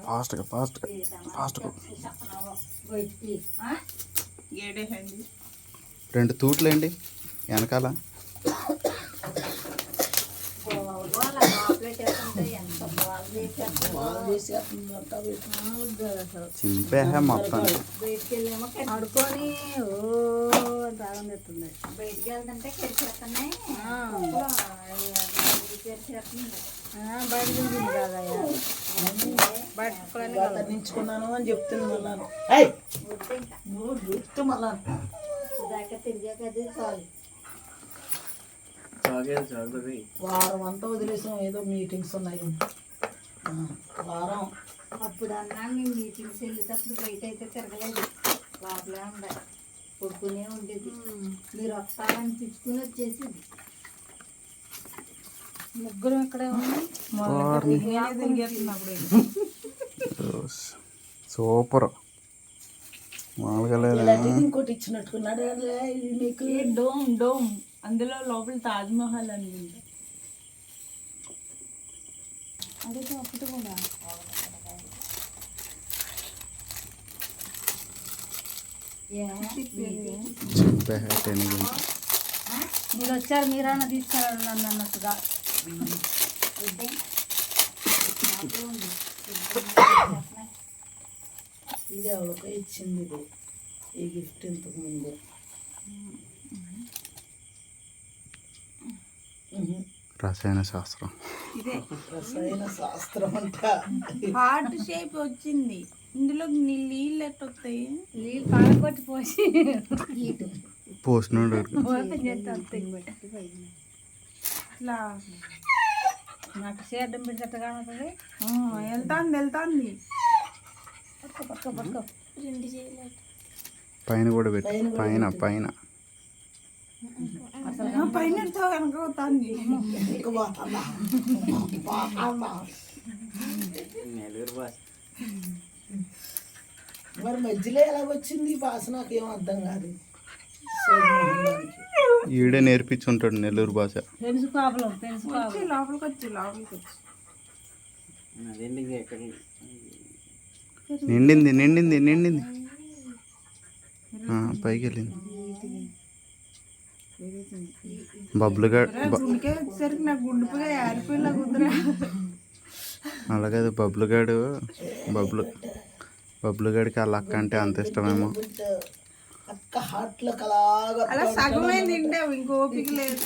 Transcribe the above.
ఫాస్ట్గా ఫాస్ట్గా ఫాస్ట్గా 2 తూట్లేండి వెనకాల. చింపే మొత్తం ఆడుకొని దారం తెస్తుంది. బయటికి వెళ్తుంటే కెరిచేస్తున్నాయి. బయట తింటుంది కాదయ్యా, బయట నించుకున్నాను అని చెప్తున్నాను. మళ్ళా దాకా తిరిగాక అది చాలు. వారం అంతా వదిలేసాం, ఏదో మీటింగ్స్ ఉన్నాయి వారం. అప్పుడు అన్నా మేము మీటింగ్స్ వెళ్ళేటప్పుడు బయట అయితే తిరగలేదు, లోపలే ఉండే కొడుకునే ఉండేది. మీరు వస్తారని పిచ్చుకుని వచ్చేసింది. ముగ్గురు ఇక్కడే సూపర్. మామూలుగా లేదా? ఇంకోటి ఇచ్చినట్టుకున్నాడు మీకు. డోమ్ డోమ్ అందులో లోపల తాజ్మహల్ అనుకుంటా. అదే ఒకటి కూడా చింపే మీరు వచ్చారు, మీరన్నా తీసుకెళ్ళండి నన్ను అన్నట్టుగా. ఇది ఎవరికో ఇచ్చింది, ఇది ఈ గిఫ్ట్ ఇంతకు ముందు. రసాయన శాస్త్రం. ఇదే రసాయన శాస్త్రం అంట. హార్ట్ షేప్ వచ్చింది. ఇందులో నీళ్ళు ఎట్ట వస్తాయి? నీళ్ళు పాలకొట్టి పోసి పోసినాడు ఇట్లా నాకు సేద్యం పెట్టేట్టుగా ఉంటుంది. వెళ్తాంది పట్టుకో పైన కూడా పెట్టి పైన పైన పైన కనుక అవుతుంది. మరి మధ్యలో ఎలా వచ్చింది భాష నాకేం అర్థం కాదు. ఈడే నేర్పించుంటాడు నెల్లూరు భాష. పెన్సు కాపులం లోపలికి వచ్చి నిండింది నిండింది నిండింది పైకి వెళ్ళింది. బబ్బులు వచ్చేసరికి నాకు గుండెపోయి ఆరిపోయేలా కుదరా. అలాగే బబ్బులుగాడు బబ్బులుగాడికి వాళ్ళ అక్క అంటే అంత ఇష్టమేమో. అక్క హార్ట్లో కలాగా అలా సగమే తింటావు, ఇంకో ఓపిక లేదు.